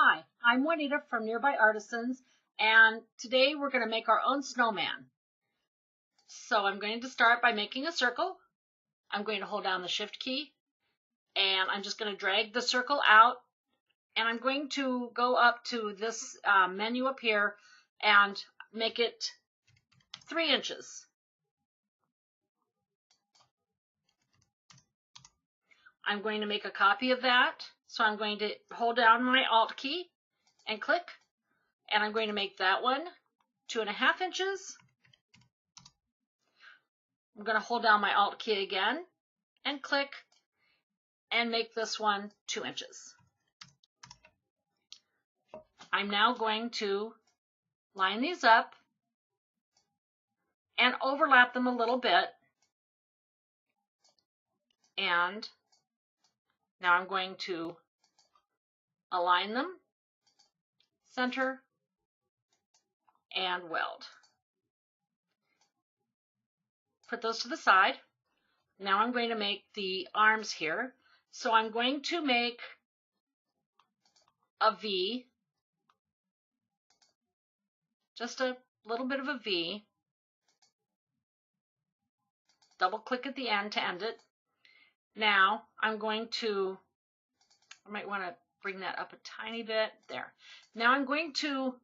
Hi, I'm Juanita from Nearby Artisans, and today we're going to make our own snowman. So I'm going to start by making a circle. I'm going to hold down the Shift key, and I'm just going to drag the circle out, and I'm going to go up to this menu up here and make it 3 inches. I'm going to make a copy of that, so I'm going to hold down my Alt key and click, and I'm going to make that one 2.5 inches. I'm going to hold down my Alt key again and click and make this one 2 inches. I'm now going to line these up and overlap them a little bit. And now I'm going to align them, center, and weld. Put those to the side. Now I'm going to make the arms here. So I'm going to make a V, just a little bit of a V. Double click at the end to end it. Now I'm going to, I might want to bring that up a tiny bit there. Now I'm going to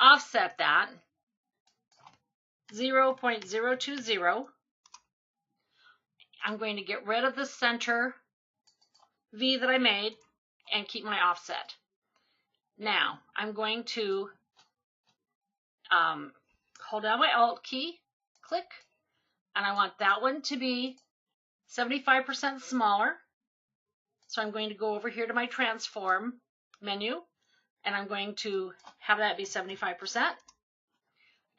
offset that 0.020. I'm going to get rid of the center V that I made and keep my offset. Now I'm going to hold down my Alt key, click, and I want that one to be 75% smaller. So I'm going to go over here to my transform menu, and I'm going to have that be 75%.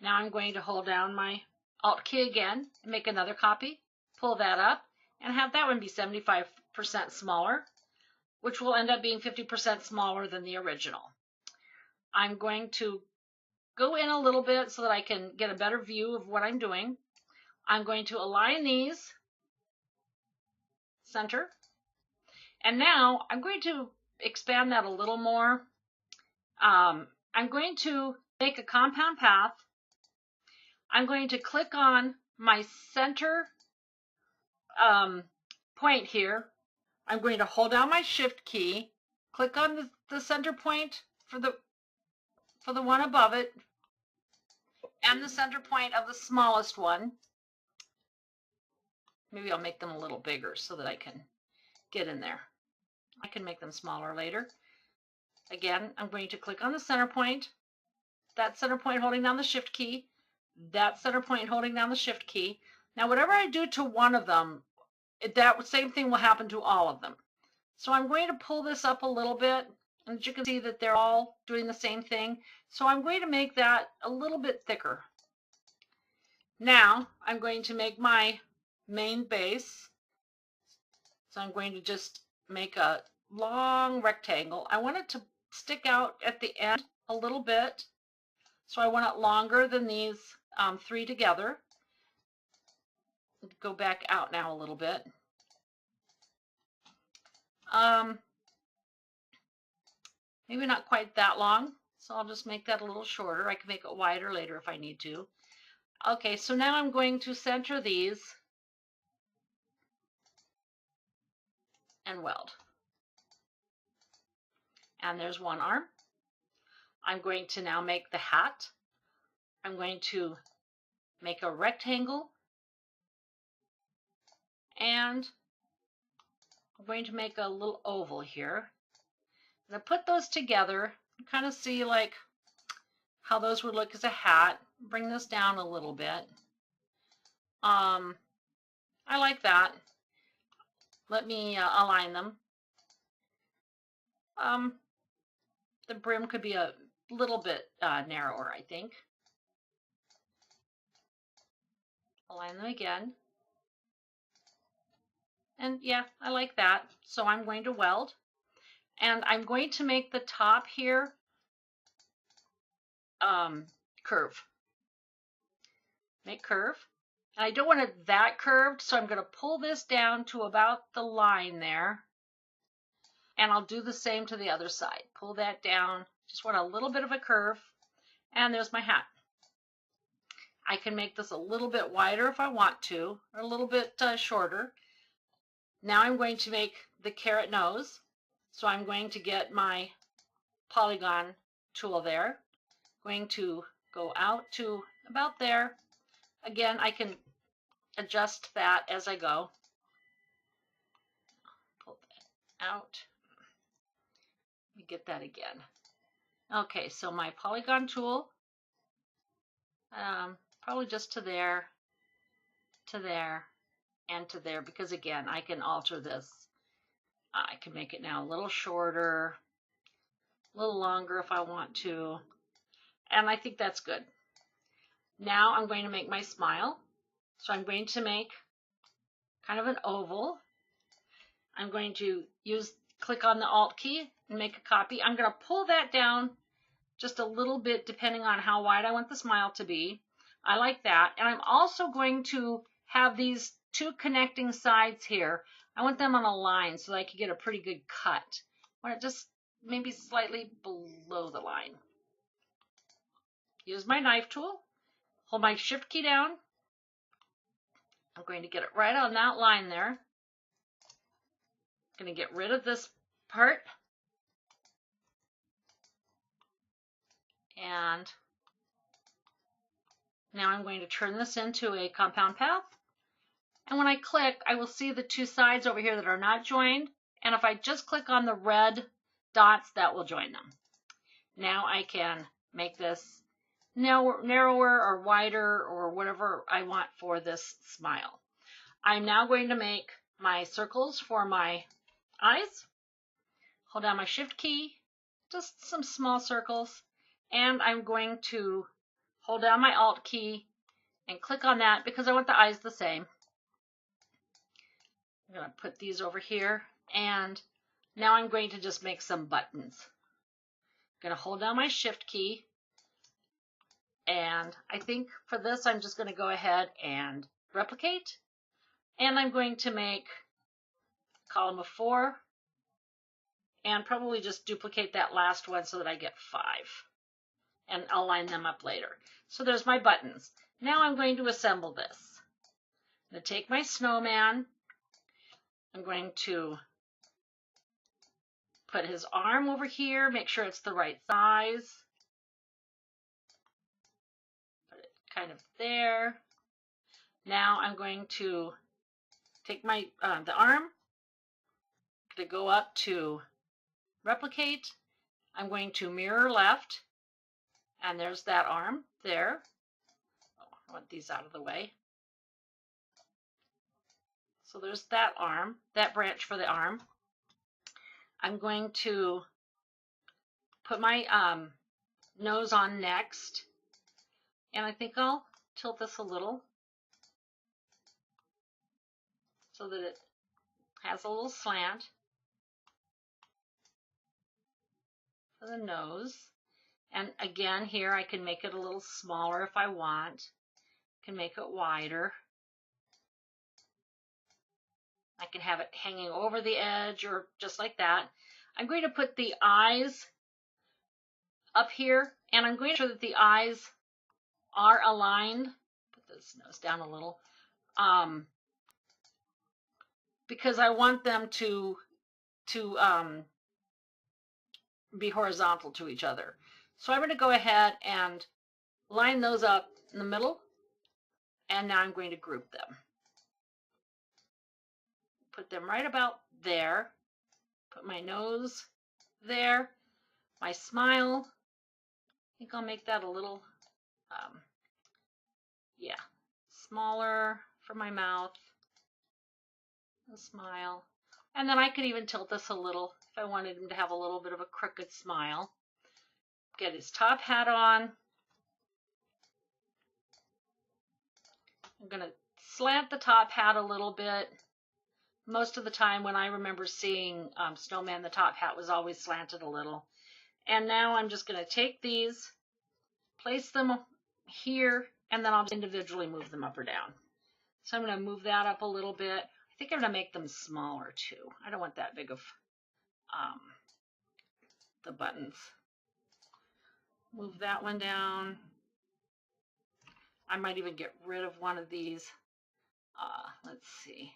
Now I'm going to hold down my Alt key again and make another copy, pull that up, and have that one be 75% smaller, which will end up being 50% smaller than the original. I'm going to go in a little bit so that I can get a better view of what I'm doing. I'm going to align these, center, and now I'm going to expand that a little more. I'm going to make a compound path. I'm going to click on my center point here. I'm going to hold down my Shift key, click on the center point for the one above it, and the center point of the smallest one. Maybe I'll make them a little bigger so that I can get in there. I can make them smaller later. Again, I'm going to click on the center point, that center point holding down the Shift key, that center point holding down the Shift key. Now whatever I do to one of them, that same thing will happen to all of them. So I'm going to pull this up a little bit, and you can see that they're all doing the same thing. So I'm going to make that a little bit thicker. Now I'm going to make my main base. So I'm going to just make a long rectangle. I want it to stick out at the end a little bit. So I want it longer than these 3 together. Go back out now a little bit. Maybe not quite that long, so I'll just make that a little shorter. I can make it wider later if I need to. Okay, so now I'm going to center these and weld. And there's one arm. I'm going to now make the hat. I'm going to make a rectangle, and I'm going to make a little oval here. And I put those together, you kind of see like how those would look as a hat. Bring this down a little bit. I like that. Let me align them. The brim could be a little bit narrower, I think. Align them again. And yeah, I like that. So I'm going to weld. And I'm going to make the top here curve. Make curve. And I don't want it that curved, so I'm going to pull this down to about the line there. And I'll do the same to the other side. Pull that down. Just want a little bit of a curve. And there's my hat. I can make this a little bit wider if I want to, or a little bit shorter. Now I'm going to make the carrot nose. So I'm going to get my polygon tool there. Going to go out to about there. Again, I can adjust that as I go. Pull that out. Let me get that again. Okay, so my polygon tool, probably just to there, and to there, because again, I can alter this. I can make it now a little shorter, a little longer if I want to, and I think that's good. Now I'm going to make my smile. So I'm going to make kind of an oval. I'm going to click on the Alt key and make a copy. I'm going to pull that down just a little bit depending on how wide I want the smile to be. I like that. And I'm also going to have these two connecting sides here. I want them on a line so that I can get a pretty good cut. I want it just maybe slightly below the line. Use my knife tool. Hold my Shift key down. I'm going to get it right on that line there. I'm going to get rid of this part. And now I'm going to turn this into a compound path. And when I click, I will see the two sides over here that are not joined. And if I just click on the red dots, that will join them. Now I can make this narrower or wider or whatever I want for this smile. I'm now going to make my circles for my eyes. Hold down my Shift key, just some small circles, and I'm going to hold down my Alt key and click on that because I want the eyes the same. I'm going to put these over here, and now I'm going to just make some buttons. I'm going to hold down my Shift key, and I think for this I'm just going to go ahead and replicate, and I'm going to make a column of 4 and probably just duplicate that last one so that I get 5, and I'll line them up later. So there's my buttons. Now I'm going to assemble this. I'm going to take my snowman. I'm going to put his arm over here, make sure it's the right size. Put it kind of there. Now I'm going to take my the arm. I'm going to go up to replicate. I'm going to mirror left, and there's that arm there. Oh, I want these out of the way. So there's that arm, that branch for the arm. I'm going to put my nose on next, and I think I'll tilt this a little so that it has a little slant for the nose. And again, here I can make it a little smaller if I want. I can make it wider. I can have it hanging over the edge or just like that. I'm going to put the eyes up here, and I'm going to make sure that the eyes are aligned. Put this nose down a little. Because I want them to be horizontal to each other. So I'm going to go ahead and line those up in the middle, and now I'm going to group them. Put them right about there. Put my nose there. My smile, I think I'll make that a little, yeah, smaller for my mouth. A smile. And then I could even tilt this a little if I wanted him to have a little bit of a crooked smile. Get his top hat on. I'm going to slant the top hat a little bit. Most of the time when I remember seeing Snowman, the top hat was always slanted a little. And now I'm just going to take these, place them here, and then I'll just individually move them up or down. So I'm going to move that up a little bit. I think I'm going to make them smaller too. I don't want that big of the buttons. Move that one down. I might even get rid of one of these. Let's see.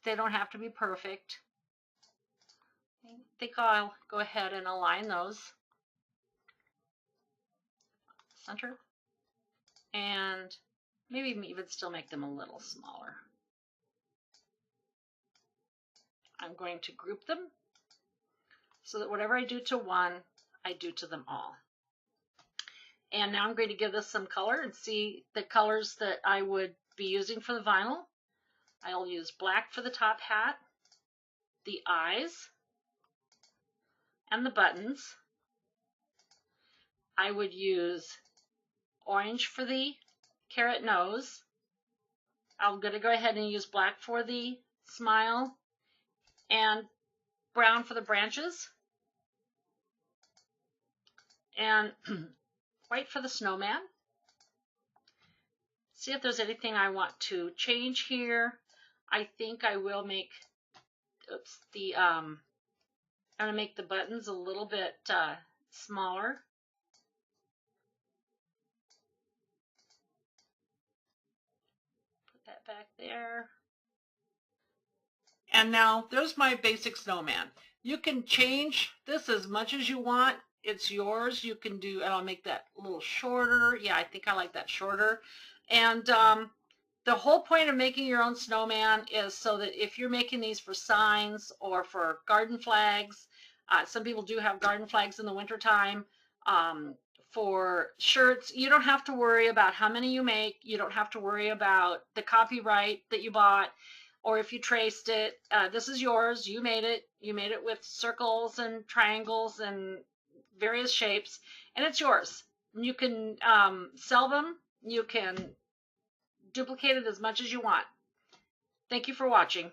They don't have to be perfect. I think I'll go ahead and align those. Center. And maybe even still make them a little smaller. I'm going to group them so that whatever I do to one, I do to them all. And now I'm going to give this some color and see the colors that I would be using for the vinyl. I'll use black for the top hat, the eyes, and the buttons. I would use orange for the carrot nose. I'm going to go ahead and use black for the smile and brown for the branches and white for the snowman. See if there's anything I want to change here. I think I will make, I'm going to make the buttons a little bit smaller. Put that back there. And now there's my basic snowman. You can change this as much as you want. It's yours. You can do, and I'll make that a little shorter. Yeah, I think I like that shorter. And the whole point of making your own snowman is so that if you're making these for signs or for garden flags, some people do have garden flags in the wintertime, for shirts, you don't have to worry about how many you make. You don't have to worry about the copyright that you bought or if you traced it. This is yours. You made it. You made it with circles and triangles and various shapes, and it's yours. You can sell them. You can duplicate it as much as you want. Thank you for watching.